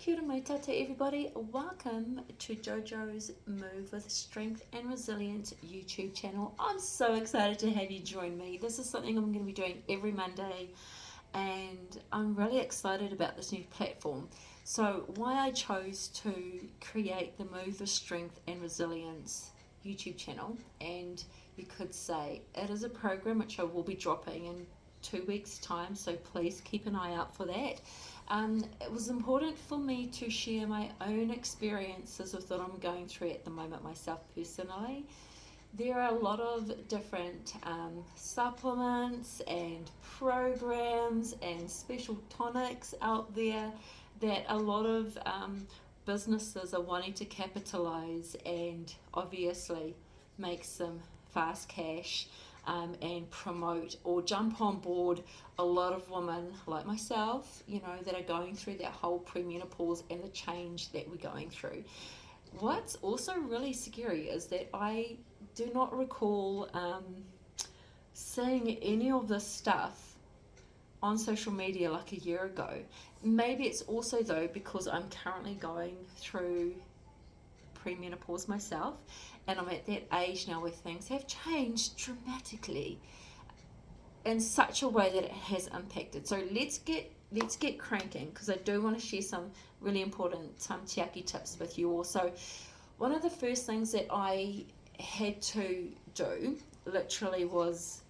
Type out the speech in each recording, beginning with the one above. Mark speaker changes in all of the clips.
Speaker 1: Kia ora mai tata everybody, welcome to JoJo's Move with Strength and Resilience YouTube channel. I'm so excited to have you join me. This is something I'm going to be doing every Monday and I'm really excited about this new platform. So why I chose to create the Move with Strength and Resilience YouTube channel, and you could say it is a program which I will be dropping in 2 weeks time, so please keep an eye out for that. It was important for me to share my own experiences with what I'm going through at the moment myself personally. There are a lot of different supplements and programs and special tonics out there that a lot of businesses are wanting to capitalize and obviously make some fast cash and promote or jump on board a lot of women like myself, that are going through that whole premenopause and the change that we're going through. What's also really scary is that I do not recall seeing any of this stuff on social media like a year ago. Maybe it's also though because I'm currently going through premenopause myself, and I'm at that age now where things have changed dramatically in such a way that it has impacted. So let's get cranking, because I do want to share some really important te aki tips with you all. So one of the first things that I had to do literally was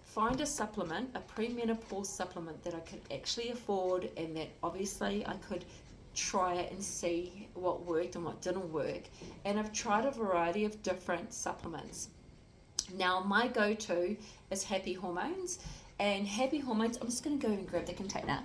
Speaker 1: find a supplement, a premenopause supplement that I could actually afford and that obviously I could try it and see what worked and what didn't work. And I've tried a variety of different supplements. Now my go-to is Happy Hormones, and Happy Hormones, I'm just going to go and grab the container.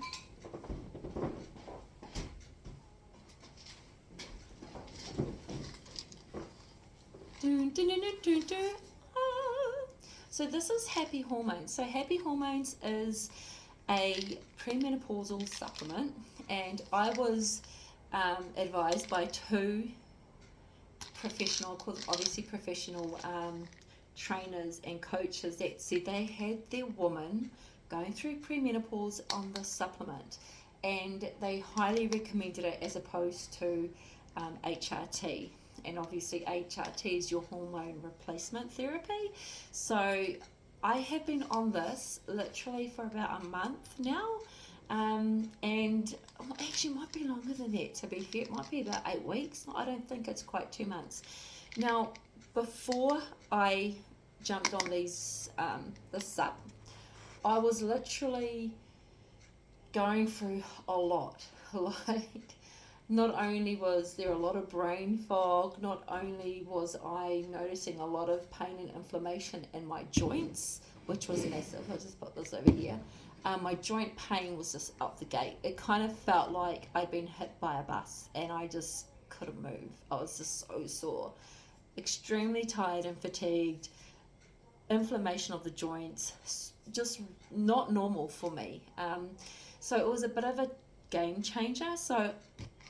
Speaker 1: So this is Happy Hormones. So Happy Hormones is a premenopausal supplement, and I was advised by two professional trainers and coaches that said they had their woman going through premenopause on the supplement, and they highly recommended it as opposed to HRT. And obviously HRT is your hormone replacement therapy. So I have been on this literally for about a month now, and actually might be longer than that, to be fair. It might be about 8 weeks. I don't think it's quite 2 months. Now, before I jumped on this sup, I was literally going through a lot. Like, not only was there a lot of brain fog, not only was I noticing a lot of pain and inflammation in my joints, which was massive. I'll just put this over here. My joint pain was just up the gate. It kind of felt like I'd been hit by a bus and I just couldn't move. I was just so sore. Extremely tired and fatigued. Inflammation of the joints, just not normal for me. So it was a bit of a game changer. So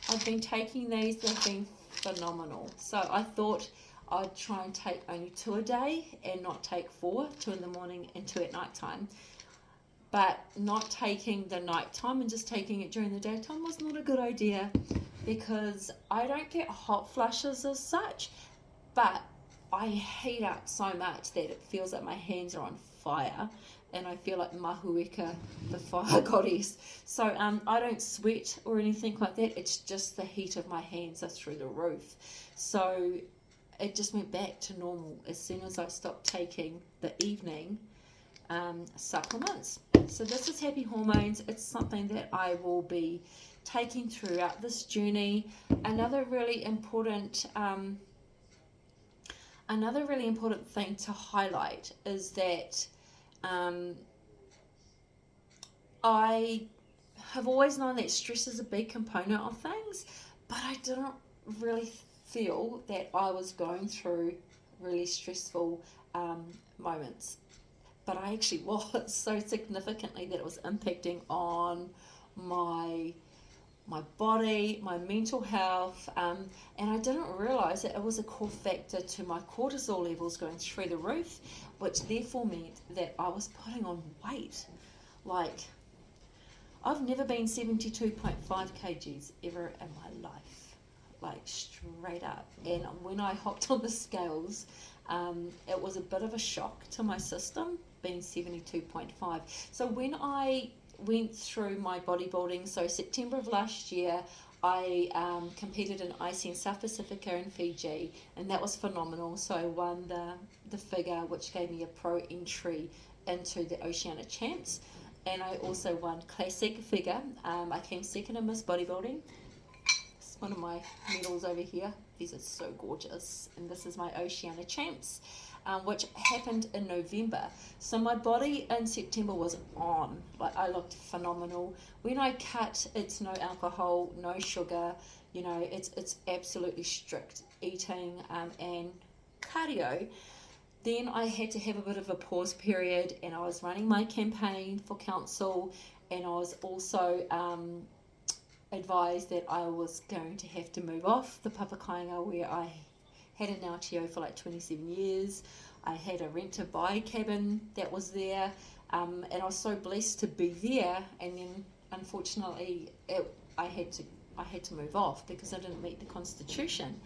Speaker 1: I've been taking these, they've been phenomenal. So I thought I'd try and take only 2 a day and not take 4, 2 in the morning and 2 at night time. But not taking the night time and just taking it during the daytime was not a good idea, because I don't get hot flushes as such, but I heat up so much that it feels like my hands are on fire, and I feel like Mahuika, the fire goddess. So I don't sweat or anything like that. It's just the heat of my hands are through the roof. So it just went back to normal as soon as I stopped taking the evening supplements. So this is Happy Hormones. It's something that I will be taking throughout this journey. Another really important thing to highlight is that I have always known that stress is a big component of things, but I didn't really feel that I was going through really stressful moments. But I actually was, so significantly that it was impacting on my body, my mental health, and I didn't realise that it was a core factor to my cortisol levels going through the roof, which therefore meant that I was putting on weight. Like, I've never been 72.5 kgs ever in my life, like straight up. And when I hopped on the scales, it was a bit of a shock to my system, being 72.5. So when I went through my bodybuilding, so September of last year, I competed in ICN South Pacifica in Fiji, and that was phenomenal. So I won the figure, which gave me a pro entry into the Oceania Champs, and I also won Classic figure. I came second in Miss Bodybuilding. It's one of my medals over here. These are so gorgeous, and this is my Oceania Champs, which happened in November. So my body in September was on. Like, I looked phenomenal. When I cut, it's no alcohol, no sugar. You know, it's absolutely strict eating and cardio. Then I had to have a bit of a pause period, and I was running my campaign for council, and I was also advised that I was going to have to move off the Papakāinga, where I had an LTO for like 27 years. I had a rent-to-buy cabin that was there, and I was so blessed to be there. And then, unfortunately, I had to move off because I didn't meet the constitution,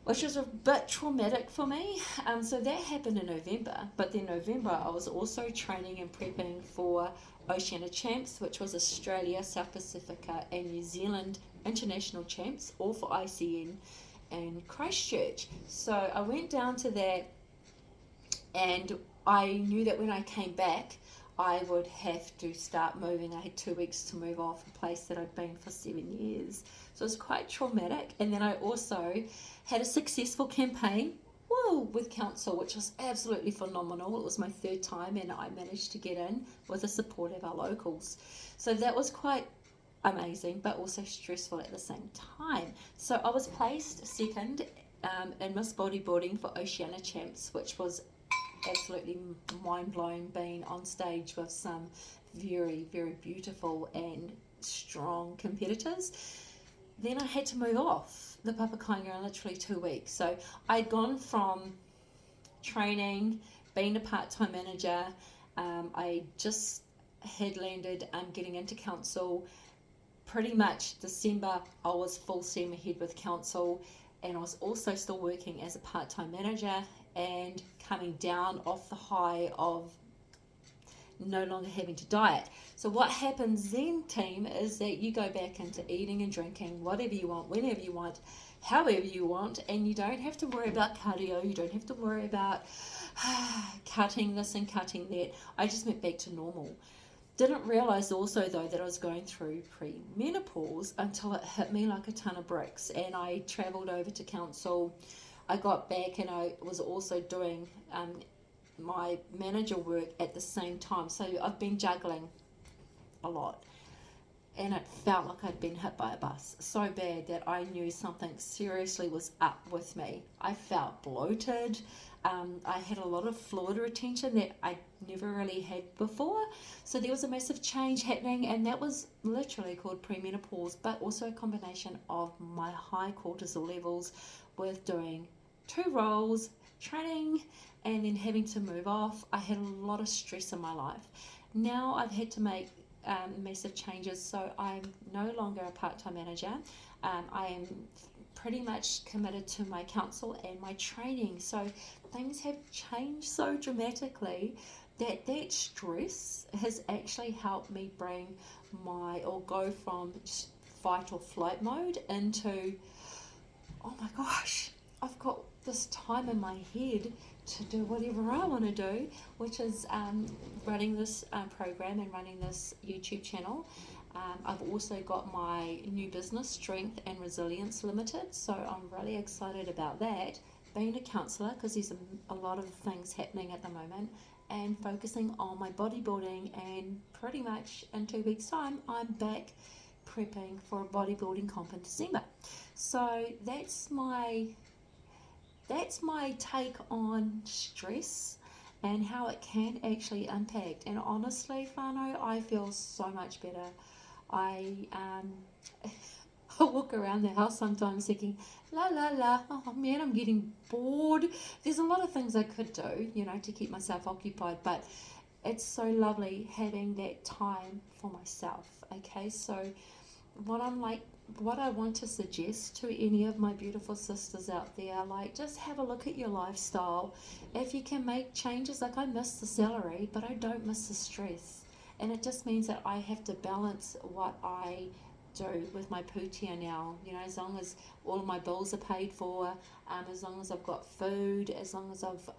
Speaker 1: which was a bit traumatic for me. So that happened in November. But then November, I was also training and prepping for Oceania Champs, which was Australia, South Pacifica, and New Zealand International Champs, all for ICN and Christchurch. So I went down to that, and I knew that when I came back, I would have to start moving. I had 2 weeks to move off a place that I'd been for 7 years. So it was quite traumatic. And then I also had a successful campaign with council, which was absolutely phenomenal. It was my third time, and I managed to get in with the support of our locals. So that was quite amazing, but also stressful at the same time. So I was placed second in Miss Bodybuilding for Oceania Champs, which was absolutely mind-blowing, being on stage with some very, very beautiful and strong competitors. Then I had to move off the Papakāinga in literally 2 weeks. So I'd gone from training, being a part-time manager, I just had landed getting into council. Pretty much December, I was full steam ahead with council, and I was also still working as a part-time manager and coming down off the high of no longer having to diet. So what happens then, team, is that you go back into eating and drinking whatever you want, whenever you want, however you want, and you don't have to worry about cardio, you don't have to worry about cutting this and cutting that. I just went back to normal. Didn't realize also, though, that I was going through pre-menopause until it hit me like a ton of bricks. And I travelled over to council. I got back, and I was also doing my manager work at the same time. So I've been juggling a lot. And it felt like I'd been hit by a bus so bad that I knew something seriously was up with me. I felt bloated. I had a lot of fluid retention that I never really had before. So there was a massive change happening, and that was literally called premenopause, but also a combination of my high cortisol levels with doing 2 roles, training, and then having to move off. I had a lot of stress in my life. Now I've had to make massive changes, so I'm no longer a part-time manager. I am pretty much committed to my council and my training. So things have changed so dramatically that stress has actually helped me bring go from fight or flight mode into, oh my gosh, I've got this time in my head to do whatever I want to do, which is running this program and running this YouTube channel. I've also got my new business, Strength and Resilience Limited, so I'm really excited about that. Being a counsellor, because there's a lot of things happening at the moment, and focusing on my bodybuilding, and pretty much in 2 weeks' time, I'm back prepping for a bodybuilding comp in December. So that's my take on stress and how it can actually impact. And honestly, whānau, I feel so much better. I walk around the house sometimes thinking, oh man, I'm getting bored. There's a lot of things I could do, to keep myself occupied, but it's so lovely having that time for myself. Okay, so what I'm like, what I want to suggest to any of my beautiful sisters out there, like, just have a look at your lifestyle. If you can make changes, like, I miss the celery, but I don't miss the stress. And it just means that I have to balance what I do with my putia now. You know, as long as all of my bills are paid for, as long as I've got food, as long as I've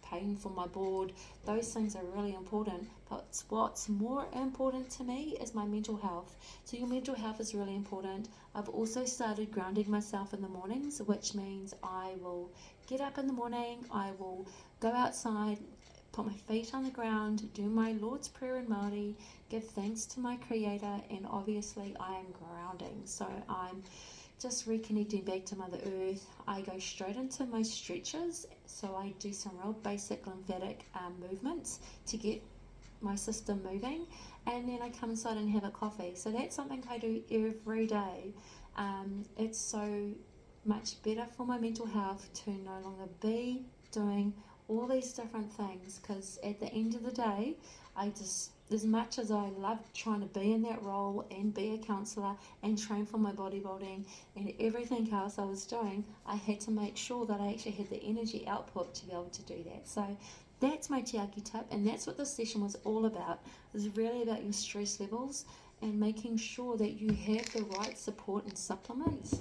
Speaker 1: paying for my board, those things are really important. But what's more important to me is my mental health. So your mental health is really important. I've also started grounding myself in the mornings, which means I will get up in the morning, I will go outside, put my feet on the ground, do my Lord's Prayer in Māori, give thanks to my Creator, and obviously I am grounding. So I'm just reconnecting back to Mother Earth. I go straight into my stretches, so I do some real basic lymphatic movements to get my system moving, and then I come inside and have a coffee. So that's something I do every day. It's so much better for my mental health to no longer be doing all these different things, because at the end of the day, I just, as much as I love trying to be in that role and be a counsellor and train for my bodybuilding and everything else I was doing, I had to make sure that I actually had the energy output to be able to do that. So that's my Te Aki tip, and that's what this session was all about. It was really about your stress levels and making sure that you have the right support and supplements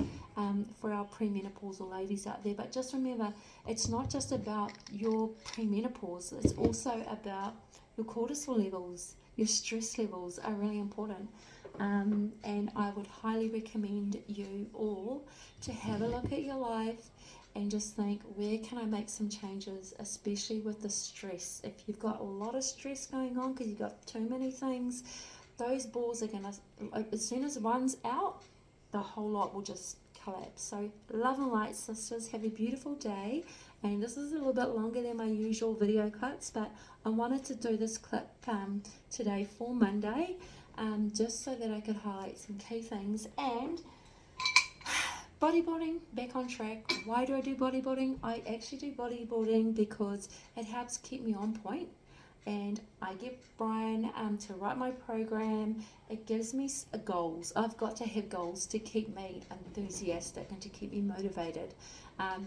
Speaker 1: for our premenopausal ladies out there. But just remember, it's not just about your premenopause, it's also about your cortisol levels. Your stress levels are really important. And I would highly recommend you all to have a look at your life and just think, where can I make some changes, especially with the stress. If you've got a lot of stress going on because you've got too many things, those balls are going to, as soon as one's out, the whole lot will just collapse. So love and light, sisters. Have a beautiful day. And this is a little bit longer than my usual video cuts, but I wanted to do this clip today for Monday, just so that I could highlight some key things. And bodybuilding, back on track. Why do I do bodybuilding? I actually do bodybuilding because it helps keep me on point, and I get Brian to write my program. It gives me goals. I've got to have goals to keep me enthusiastic and to keep me motivated.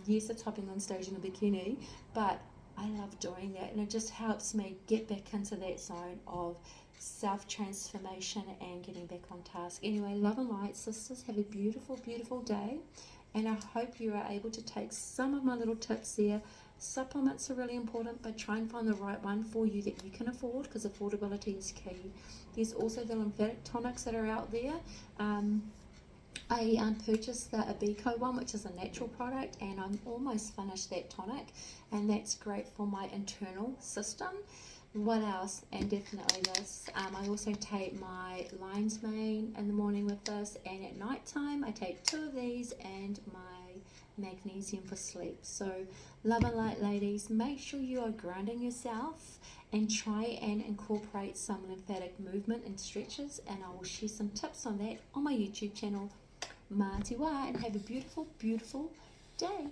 Speaker 1: Yes, it's hopping on stage in a bikini, but I love doing that, and it just helps me get back into that zone of self-transformation and getting back on task. Anyway, love and light, sisters. Have a beautiful, beautiful day, and I hope you are able to take some of my little tips there. Supplements are really important, but try and find the right one for you that you can afford, because affordability is key. There's also the lymphatic tonics that are out there. I purchased the Abico one, which is a natural product, and I'm almost finished that tonic, and that's great for my internal system. What else? And definitely this. I also take my lion's mane in the morning with this, and at night time I take 2 of these and my magnesium for sleep. So love and light, ladies. Make sure you are grounding yourself and try and incorporate some lymphatic movement and stretches, and I will share some tips on that on my YouTube channel. Mā te wā, and have a beautiful, beautiful day.